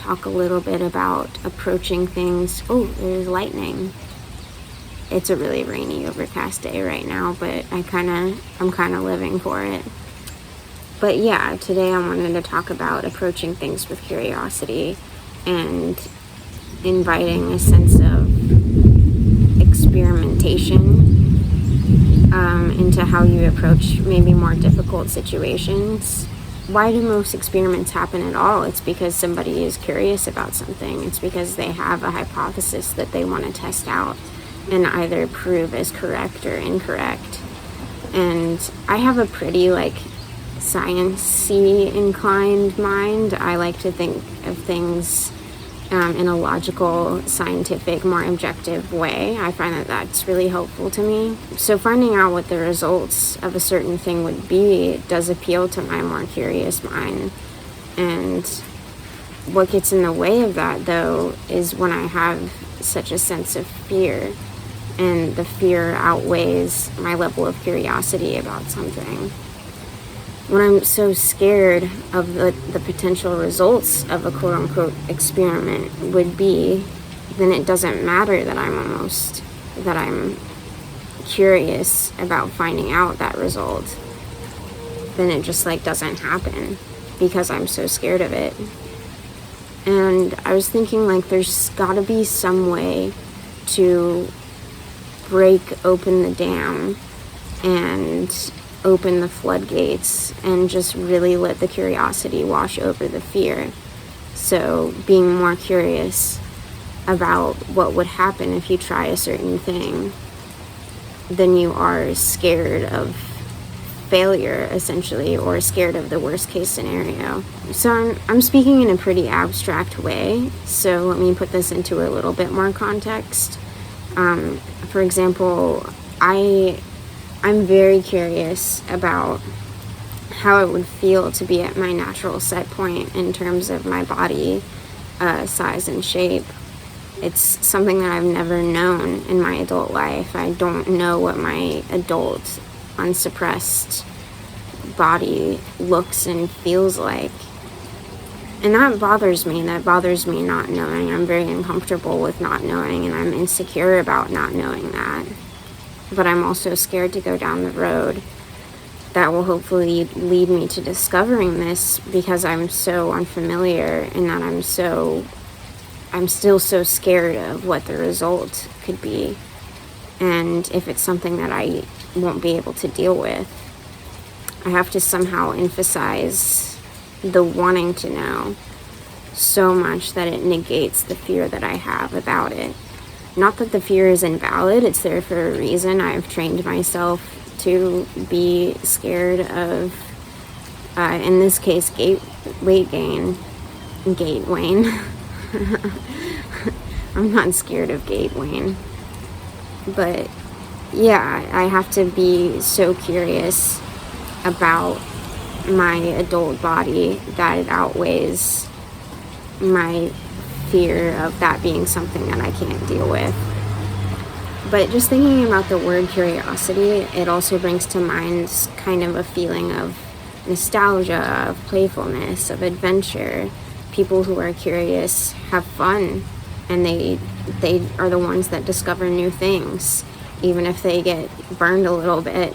talk a little bit about approaching things. Oh, there's lightning. It's a really rainy, overcast day right now, but I'm kind of living for it. But yeah, today I wanted to talk about approaching things with curiosity and inviting a sense of experimentation into how you approach maybe more difficult situations. Why do most experiments happen at all? It's because somebody is curious about something. It's because they have a hypothesis that they want to test out and either prove as correct or incorrect. And I have a pretty science-y inclined mind. I like to think of things in a logical, scientific, more objective way. I find that that's really helpful to me. So finding out what the results of a certain thing would be does appeal to my more curious mind. And what gets in the way of that, though, is when I have such a sense of fear, and the fear outweighs my level of curiosity about something. When I'm so scared of the potential results of a quote-unquote experiment would be, then it doesn't matter that I'm curious about finding out that result. Then it just doesn't happen because I'm so scared of it. And I was thinking there's gotta be some way to break open the dam and open the floodgates and just really let the curiosity wash over the fear. So being more curious about what would happen if you try a certain thing than you are scared of failure, essentially, or scared of the worst case scenario. So I'm speaking in a pretty abstract way, so let me put this into a little bit more context. For example, I'm very curious about how it would feel to be at my natural set point in terms of my body size and shape. It's something that I've never known in my adult life. I don't know what my adult, unsuppressed body looks and feels like. And that bothers me. That bothers me not knowing. I'm very uncomfortable with not knowing, and I'm insecure about not knowing that. But I'm also scared to go down the road that will hopefully lead me to discovering this, because I'm so unfamiliar and that I'm still so scared of what the result could be, and if it's something that I won't be able to deal with. I have to somehow emphasize the wanting to know so much that it negates the fear that I have about it. Not that the fear is invalid, it's there for a reason. I've trained myself to be scared of, in this case, weight gain. Gait wane. I'm not scared of gait wane. But yeah, I have to be so curious about my adult body that it outweighs my fear of that being something that I can't deal with. But just thinking about the word curiosity, it also brings to mind kind of a feeling of nostalgia, of playfulness, of adventure. People who are curious have fun, and they are the ones that discover new things, even if they get burned a little bit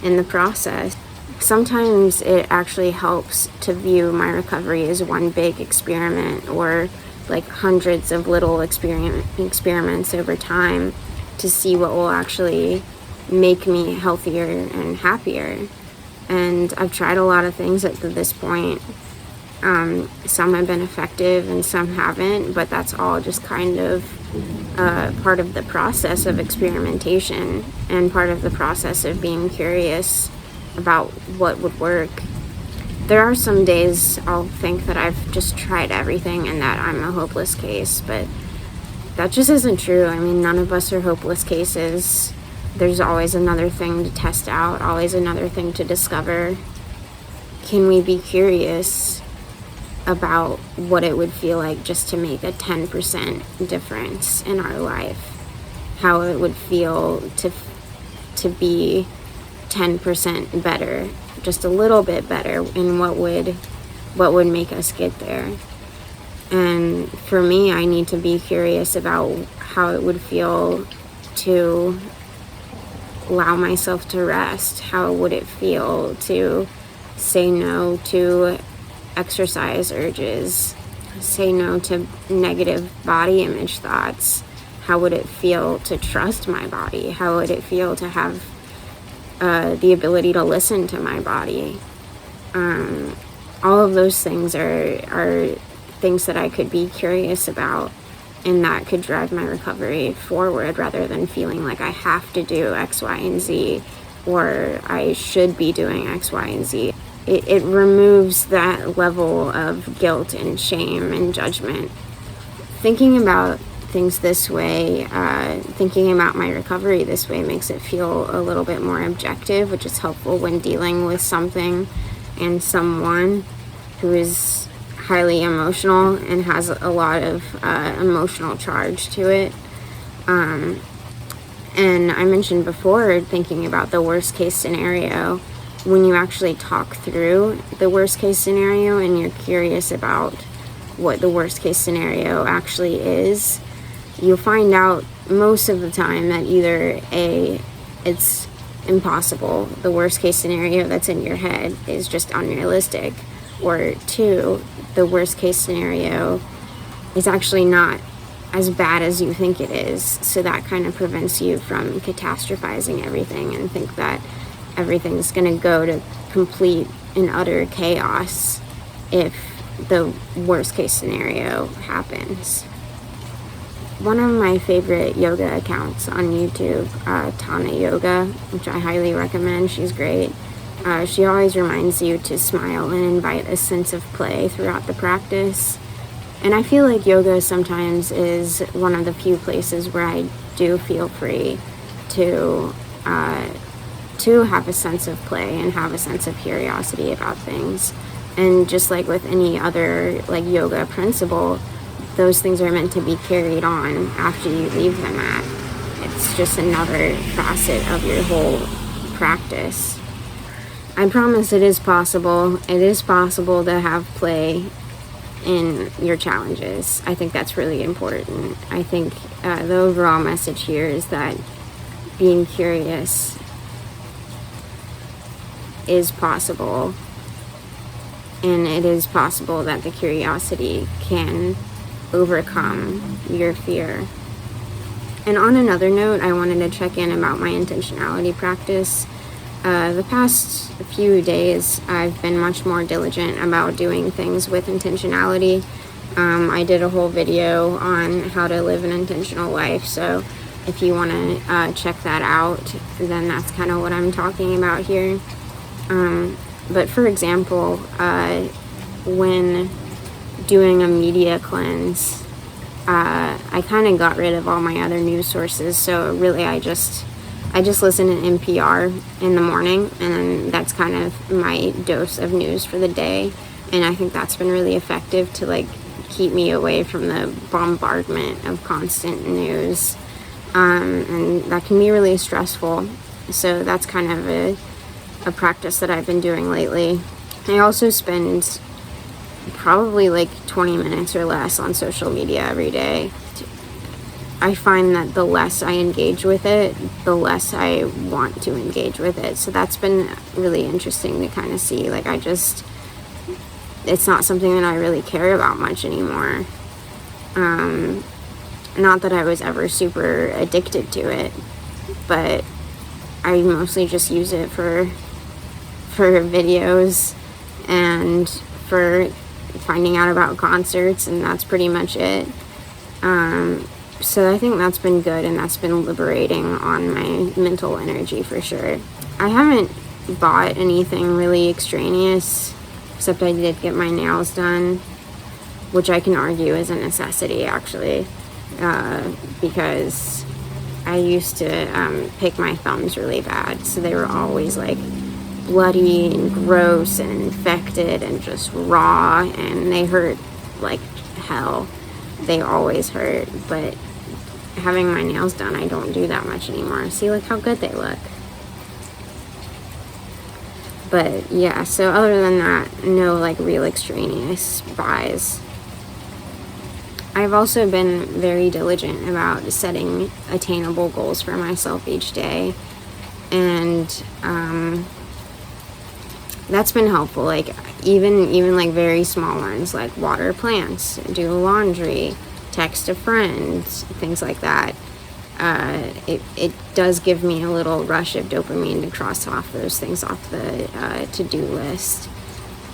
in the process. Sometimes it actually helps to view my recovery as one big experiment, or hundreds of little experiments over time, to see what will actually make me healthier and happier. And I've tried a lot of things at this point. Some have been effective and some haven't, but that's all just kind of part of the process of experimentation and part of the process of being curious about what would work. There are some days I'll think that I've just tried everything and that I'm a hopeless case, but that just isn't true. I mean, none of us are hopeless cases. There's always another thing to test out, always another thing to discover. Can we be curious about what it would feel like just to make a 10% difference in our life? How it would feel to be 10% better, just a little bit better, and what would make us get there. And for me, I need to be curious about how it would feel to allow myself to rest. How would it feel to say no to exercise urges, say no to negative body image thoughts? How would it feel to trust my body? How would it feel to have the ability to listen to my body? All of those things are things that I could be curious about, and that could drive my recovery forward rather than feeling like I have to do X, Y, and Z, or I should be doing X, Y, and Z. It removes that level of guilt and shame and judgment. Thinking about things this way, thinking about my recovery this way makes it feel a little bit more objective, which is helpful when dealing with something and someone who is highly emotional and has a lot of emotional charge to it. And I mentioned before, thinking about the worst case scenario. When you actually talk through the worst case scenario and you're curious about what the worst case scenario actually is, you'll find out most of the time that either A, it's impossible, the worst case scenario that's in your head is just unrealistic, or 2, the worst case scenario is actually not as bad as you think it is. So that kind of prevents you from catastrophizing everything and think that everything's going to go to complete and utter chaos if the worst case scenario happens. One of my favorite yoga accounts on YouTube, Tana Yoga, which I highly recommend. She's great. She always reminds you to smile and invite a sense of play throughout the practice. And I feel like yoga sometimes is one of the few places where I do feel free to have a sense of play and have a sense of curiosity about things. And just like with any other like yoga principle, those things are meant to be carried on after you leave the mat. It's just another facet of your whole practice. I promise it is possible. It is possible to have play in your challenges. I think that's really important. I think the overall message here is that being curious is possible, and it is possible that the curiosity can overcome your fear. And on another note, I wanted to check in about my intentionality practice. The past few days, I've been much more diligent about doing things with intentionality. I did a whole video on how to live an intentional life, so if you want to check that out, then that's kind of what I'm talking about here. But for example, when doing a media cleanse, I kind of got rid of all my other news sources, so really I just listen to NPR in the morning, and then that's kind of my dose of news for the day. And I think that's been really effective to like keep me away from the bombardment of constant news, and that can be really stressful. So that's kind of a practice that I've been doing lately. I also spend probably like 20 minutes or less on social media every day. I find that the less I engage with it, the less I want to engage with it. So that's been really interesting to kind of see. Like it's not something that I really care about much anymore. Not that I was ever super addicted to it, but I mostly just use it for videos and for finding out about concerts, and that's pretty much it. So I think that's been good, and that's been liberating on my mental energy for sure. I haven't bought anything really extraneous, except I did get my nails done, which I can argue is a necessity actually, because I used to pick my thumbs really bad, so they were always like bloody and gross and infected and just raw, and they hurt like hell. They always hurt, but having my nails done, I don't do that much anymore. See, look how good they look. But yeah, so other than that, no like real extraneous buys. I've also been very diligent about setting attainable goals for myself each day, and that's been helpful. Like even like very small ones, like water plants, do laundry, text a friend, things like that. It does give me a little rush of dopamine to cross off those things off the to-do list,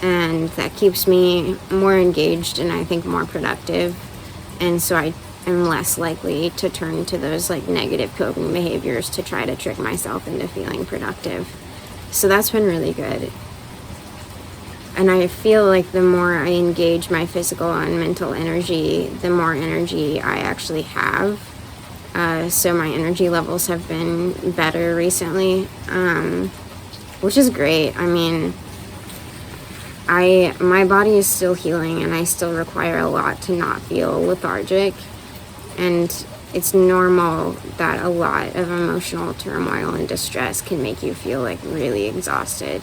and that keeps me more engaged and I think more productive, and so I am less likely to turn to those like negative coping behaviors to try to trick myself into feeling productive. So that's been really good. And I feel like the more I engage my physical and mental energy, the more energy I actually have. So my energy levels have been better recently, which is great. I mean, my body is still healing, and I still require a lot to not feel lethargic. And it's normal that a lot of emotional turmoil and distress can make you feel like really exhausted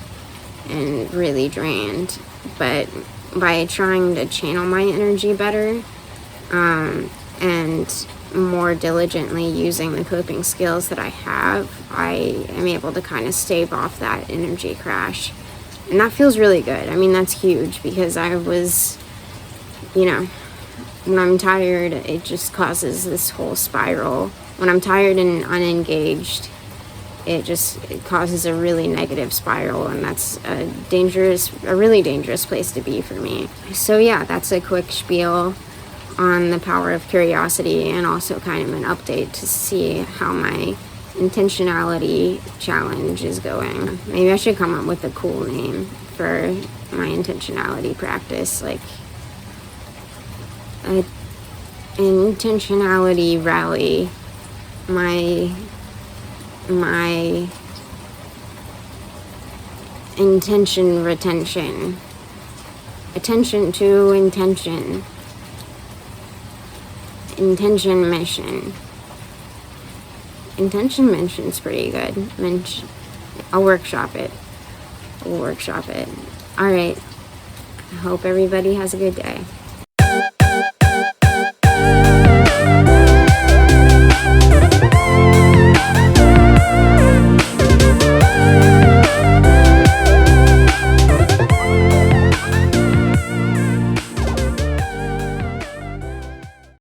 and really drained. But by trying to channel my energy better, and more diligently using the coping skills that I have, I am able to kind of stave off that energy crash. And that feels really good. I mean, that's huge, because I was, when I'm tired, it just causes this whole spiral. When I'm tired and unengaged, it causes a really negative spiral, and that's a really dangerous place to be for me. So yeah, that's a quick spiel on the power of curiosity, and also kind of an update to see how my intentionality challenge is going. Maybe I should come up with a cool name for my intentionality practice, like an intentionality rally. My intention retention. Attention to intention. Intention mission. Intention mission's pretty good. I'll workshop it. We'll workshop it. All right. I hope everybody has a good day.